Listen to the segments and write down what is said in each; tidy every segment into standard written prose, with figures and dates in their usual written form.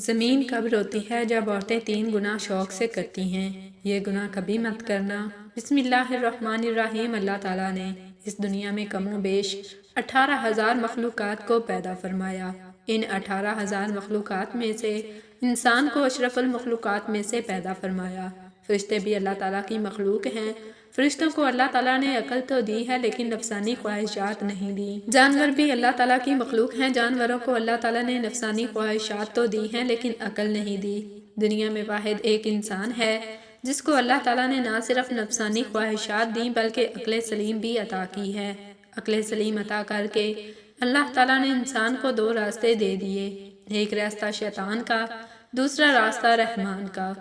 زمین کب روتی ہے جب عورتیں 3 گناہ شوق سے کرتی ہیں۔ یہ گناہ کبھی مت کرنا۔ بسم اللہ الرحمن الرحیم۔ اللہ تعالیٰ نے اس دنیا میں کم و بیش 18,000 مخلوقات کو پیدا فرمایا۔ ان 18,000 مخلوقات میں سے انسان کو اشرف المخلوقات میں سے پیدا فرمایا۔ فرشتے بھی اللہ تعالیٰ کی مخلوق ہیں۔ فرشتوں کو اللہ تعالیٰ نے عقل تو دی ہے لیکن نفسانی خواہشات نہیں دی۔ جانور بھی اللہ تعالیٰ کی مخلوق ہیں۔ جانوروں کو اللہ تعالیٰ نے نفسانی خواہشات تو دی ہیں لیکن عقل نہیں دی۔ دنیا میں واحد ایک انسان ہے جس کو اللہ تعالیٰ نے نہ صرف نفسانی خواہشات دیں بلکہ عقل سلیم بھی عطا کی ہے۔ عقل سلیم عطا کر کے اللہ تعالیٰ نے انسان کو 2 راستے دے دیے، ایک راستہ شیطان کا، دوسرا راستہ رحمان کا۔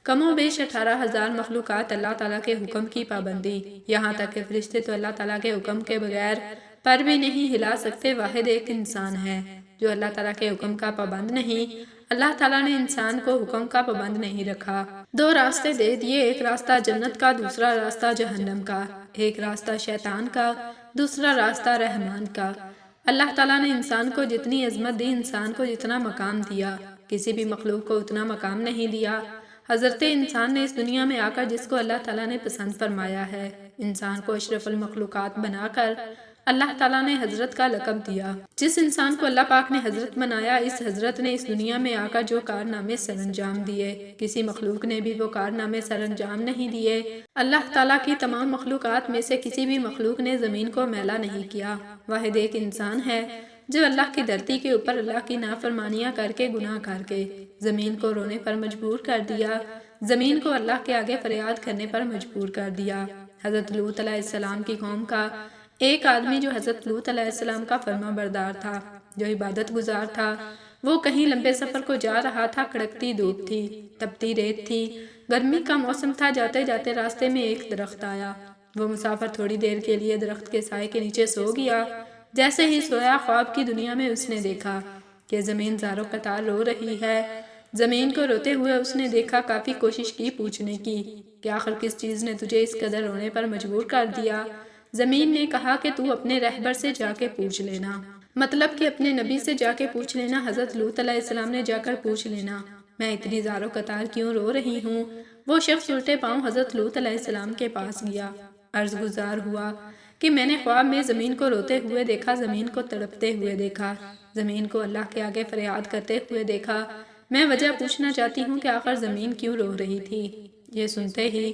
کم و بیش 18,000 مخلوقات اللہ تعالیٰ کے حکم کی پابندی، یہاں تک کہ فرشتے تو اللہ تعالیٰ کے حکم کے بغیر پر بھی نہیں ہلا سکتے۔ واحد ایک انسان ہے جو اللہ تعالیٰ کے حکم کا پابند نہیں۔ اللہ تعالیٰ نے انسان کو حکم کا پابند نہیں رکھا۔ 2 راستے دے دیے، ایک راستہ جنت کا، دوسرا راستہ جہنم کا، ایک راستہ شیطان کا، دوسرا راستہ رحمان کا۔ اللہ تعالیٰ نے انسان کو جتنی عظمت دی، انسان کو جتنا مقام دیا، کسی بھی مخلوق کو اتنا مقام نہیں دیا۔ حضرت انسان نے اس دنیا میں آ کر جس کو اللہ تعالیٰ نے پسند فرمایا ہے، انسان کو اشرف المخلوقات بنا کر اللہ تعالیٰ نے حضرت کا لقب دیا۔ جس انسان کو اللہ پاک نے حضرت بنایا، اس حضرت نے اس دنیا میں آ کر جو کارنامے سر انجام دیے، کسی مخلوق نے بھی وہ کارنامے سر انجام نہیں دیے۔ اللہ تعالیٰ کی تمام مخلوقات میں سے کسی بھی مخلوق نے زمین کو میلا نہیں کیا۔ واحد ایک انسان ہے جو اللہ کی دھرتی کے اوپر اللہ کی نافرمانیاں کر کے، گناہ کر کے زمین کو رونے پر مجبور کر دیا، زمین کو اللہ کے آگے فریاد کرنے پر مجبور کر دیا۔ حضرت لوط علیہ السلام کی قوم کا ایک آدمی جو حضرت لوط علیہ السلام کا فرما بردار تھا، جو عبادت گزار تھا، وہ کہیں لمبے سفر کو جا رہا تھا۔ کڑکتی دھوپ تھی، تپتی ریت تھی، گرمی کا موسم تھا۔ جاتے جاتے راستے میں ایک درخت آیا۔ وہ مسافر تھوڑی دیر کے لیے درخت کے سائے کے نیچے سو گیا۔ جیسے ہی سویا، خواب کی دنیا میں اس نے دیکھا کہ زمین زاروں قطار رو رہی ہے۔ زمین کو روتے ہوئے اس نے دیکھا، کافی کوشش کی پوچھنے کی کہ آخر کس چیز نے تجھے اس قدر رونے پر مجبور کر دیا۔ زمین نے کہا کہ تو اپنے رہبر سے جا کے پوچھ لینا، مطلب کہ اپنے نبی سے جا کے پوچھ لینا۔ حضرت لوط علیہ السلام نے جا کر پوچھ لینا، میں اتنی زاروں قطار کیوں رو رہی ہوں؟ وہ شخص الٹے پاؤں حضرت لوط علیہ السلام کے پاس گیا، عرض گزار ہوا کہ میں نے خواب میں زمین کو روتے ہوئے دیکھا، زمین کو تڑپتے ہوئے دیکھا، زمین کو اللہ کے آگے فریاد کرتے ہوئے دیکھا۔ میں وجہ پوچھنا چاہتی ہوں کہ آخر زمین کیوں رو رہی تھی؟ یہ سنتے ہی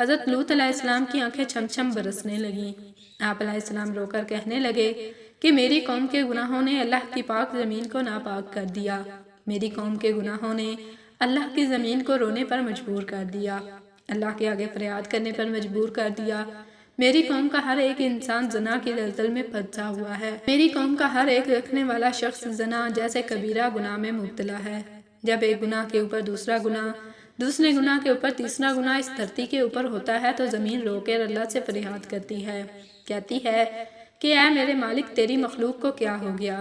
حضرت لوط علیہ السلام کی آنکھیں چھم چھم برسنے لگیں۔ آپ علیہ السلام رو کر کہنے لگے کہ میری قوم کے گناہوں نے اللہ کی پاک زمین کو ناپاک کر دیا، میری قوم کے گناہوں نے اللہ کی زمین کو رونے پر مجبور کر دیا، اللہ کے آگے فریاد کرنے پر مجبور کر دیا۔ میری قوم کا ہر ایک انسان زنا کی دلدل میں پھنسا ہوا ہے۔ میری قوم کا ہر ایک رکھنے والا شخص زنا جیسے کبیرہ گناہ میں مبتلا ہے۔ جب ایک گناہ کے اوپر دوسرا گناہ، دوسرے گناہ کے اوپر تیسرا گناہ اس دھرتی کے اوپر ہوتا ہے تو زمین رو کر اللہ سے فریاد کرتی ہے، کہتی ہے کہ اے میرے مالک، تیری مخلوق کو کیا ہو گیا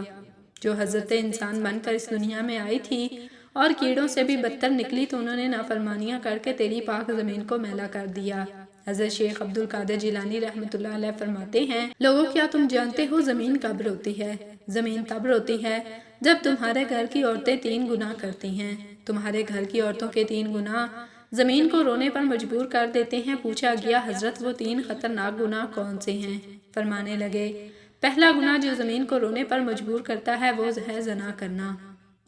جو حضرت انسان بن کر اس دنیا میں آئی تھی اور کیڑوں سے بھی بدتر نکلی تو انہوں نے نافرمانیاں کر کے تیری پاک زمین کو میلا کر دیا۔ حضرت شیخ عبد القادر جیلانی رحمۃ اللہ علیہ فرماتے ہیں، لوگوں کیا تم جانتے ہو زمین کب روتی ہے؟ زمین تب روتی ہے جب تمہارے گھر کی عورتیں 3 گناہ کرتی ہیں۔ تمہارے گھر کی عورتوں کے 3 گناہ زمین کو رونے پر مجبور کر دیتے ہیں۔ پوچھا گیا، حضرت وہ 3 خطرناک گناہ کون سے ہیں؟ فرمانے لگے، پہلا گناہ جو زمین کو رونے پر مجبور کرتا ہے وہ ہے زنا کرنا۔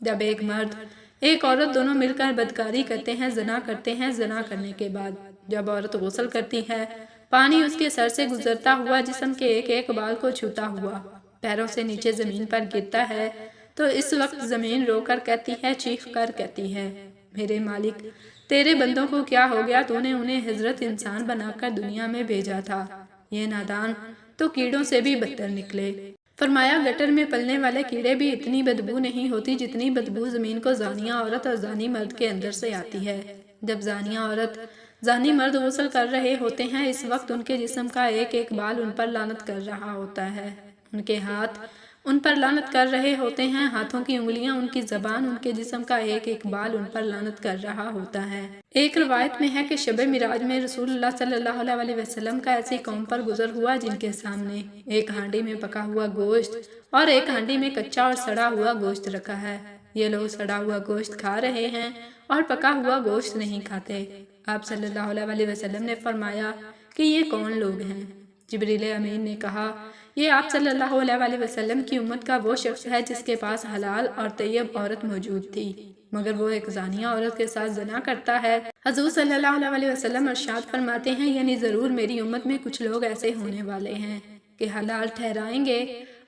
جب ایک مرد ایک عورت دونوں مل کر بدکاری کرتے ہیں، زنا کرتے ہیں، زنا کرنے کے بعد جب عورت غسل کرتی ہے، پانی اس کے سر سے گزرتا ہوا جسم کے ایک ایک بال کو چھوتا ہوا پیروں سے نیچے زمین پر گرتا ہے تو اس وقت زمین رو کر کہتی ہے، چیخ کر کہتی ہے، میرے مالک، تیرے بندوں کو کیا ہو گیا؟ تو نے انہیں حضرت انسان بنا کر دنیا میں بھیجا تھا، یہ نادان تو کیڑوں سے بھی بدتر نکلے۔ فرمایا، گٹر میں پلنے والے کیڑے بھی اتنی بدبو نہیں ہوتی جتنی بدبو زمین کو زانیہ عورت اور زانی مرد کے اندر سے آتی ہے۔ جب زانیہ عورت، زانی مرد غسل کر رہے ہوتے ہیں، اس وقت ان کے جسم کا ایک ایک بال ان پر لعنت کر رہا ہوتا ہے، ان کے ہاتھ ان پر لعنت کر رہے ہوتے ہیں، ہاتھوں کی انگلیاں، ان کی زبان، ان کے جسم کا ایک ایک بال ان پر لعنت کر رہا ہوتا ہے۔ ایک روایت میں ہے کہ شب معراج میں رسول اللہ صلی اللہ علیہ وسلم کا ایسی قوم پر گزر ہوا جن کے سامنے ایک ہانڈی میں پکا ہوا گوشت اور ایک ہانڈی میں کچا اور سڑا ہوا گوشت رکھا ہے۔ یہ لوگ سڑا ہوا گوشت کھا رہے ہیں اور پکا ہوا گوشت نہیں کھاتے۔ آپ صلی اللہ علیہ وسلم نے فرمایا کہ یہ کون لوگ ہیں؟ جبریل امین نے کہا، یہ آپ صلی اللہ علیہ وسلم کی امت کا وہ شخص ہے جس کے پاس حلال اور طیب عورت موجود تھی، مگر وہ ایک زانیہ عورت کے ساتھ زنا کرتا ہے۔ حضور صلی اللہ علیہ وسلم ارشاد فرماتے ہیں، یعنی ضرور میری امت میں کچھ لوگ ایسے ہونے والے ہیں کہ حلال ٹھہرائیں گے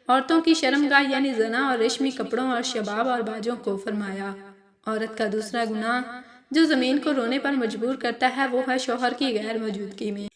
عورتوں کی شرمگاہ یعنی زنا اور ریشمی کپڑوں اور شباب اور باجوں کو۔ فرمایا عورت کا دوسرا گناہ جو زمین کو رونے پر مجبور کرتا ہے وہ ہے شوہر کی غیر موجودگی میں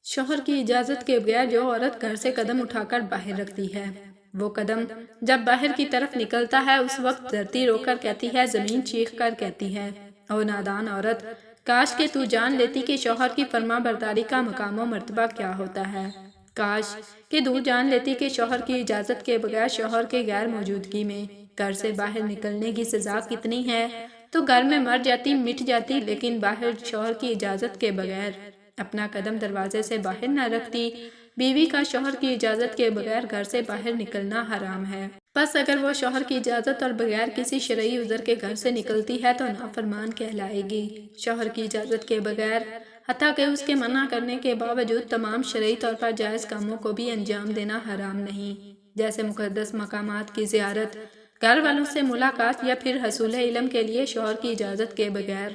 شوہر کی اجازت کے بغیر جو عورت گھر سے قدم اٹھا کر باہر رکھتی ہے۔ وہ قدم جب باہر کی طرف نکلتا ہے اس وقت دھرتی رو کر کہتی ہے، زمین چیخ کر کہتی ہے، او نادان عورت، کاش کہ تو جان لیتی کہ شوہر کی فرما برداری کا مقام و مرتبہ کیا ہوتا ہے۔ کاش کہ تو جان لیتی کہ شوہر کی اجازت کے بغیر شوہر کے غیر موجودگی میں گھر سے باہر نکلنے کی سزا کتنی ہے، تو گھر میں مر جاتی مٹ جاتی، لیکن باہر شوہر کی اجازت کے بغیر اپنا قدم دروازے سے باہر نہ رکھتی۔ بیوی کا شوہر کی اجازت کے بغیر گھر سے باہر نکلنا حرام ہے، بس اگر وہ شوہر کی اجازت اور بغیر کسی شرعی عذر کے گھر سے نکلتی ہے تو نافرمان کہلائے گی۔ شوہر کی اجازت کے بغیر حتیٰ کہ اس کے منع کرنے کے باوجود تمام شرعی طور پر جائز کاموں کو بھی انجام دینا حرام نہیں، جیسے مقدس مقامات کی زیارت، گھر والوں سے ملاقات یا پھر حصول علم کے لیے شوہر کی اجازت کے بغیر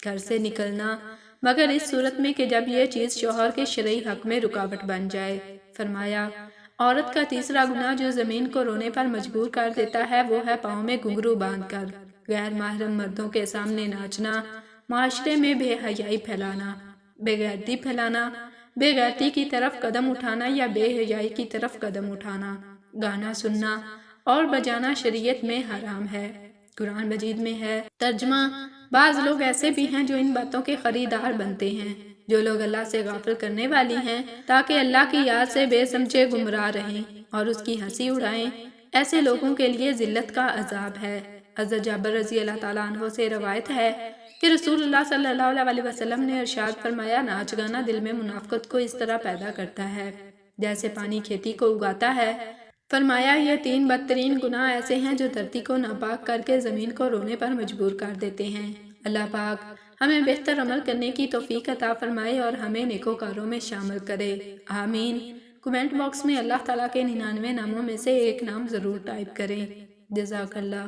گھر سے نکلنا، مگر اس صورت میں کہ جب یہ چیز شوہر کے شرعی حق میں رکاوٹ بن جائے۔ فرمایا عورت کا تیسرا گناہ جو زمین کو رونے پر مجبور کر دیتا ہے وہ ہے پاؤں میں گھنگرو باندھ کر غیر محرم مردوں کے سامنے ناچنا، معاشرے میں بے حیائی پھیلانا، بے غیرتی پھیلانا، بے غیرتی کی طرف قدم اٹھانا یا بے حیائی کی طرف قدم اٹھانا، گانا سننا اور بجانا شریعت میں حرام ہے۔ قرآن مجید میں ہے ترجمہ، بعض لوگ ایسے بھی ہیں جو ان باتوں کے خریدار بنتے ہیں جو لوگ اللہ سے غافل کرنے والی ہیں تاکہ اللہ کی یاد سے بے سمجھے گمراہ رہیں اور اس کی ہنسی اڑائیں، ایسے لوگوں کے لیے ذلت کا عذاب ہے۔ حضرت جابر رضی اللہ تعالیٰ عنہ سے روایت ہے کہ رسول اللہ صلی اللہ علیہ وسلم نے ارشاد فرمایا، ناچ گانا دل میں منافقت کو اس طرح پیدا کرتا ہے جیسے پانی کھیتی کو اگاتا ہے۔ فرمایا یہ 3 بدترین گناہ ایسے ہیں جو دھرتی کو ناپاک کر کے زمین کو رونے پر مجبور کر دیتے ہیں۔ اللہ پاک ہمیں بہتر عمل کرنے کی توفیق عطا فرمائے اور ہمیں نیکوکاروں میں شامل کرے، آمین۔ کمنٹ باکس میں اللہ تعالیٰ کے 99 ناموں میں سے ایک نام ضرور ٹائپ کریں۔ جزاک اللہ۔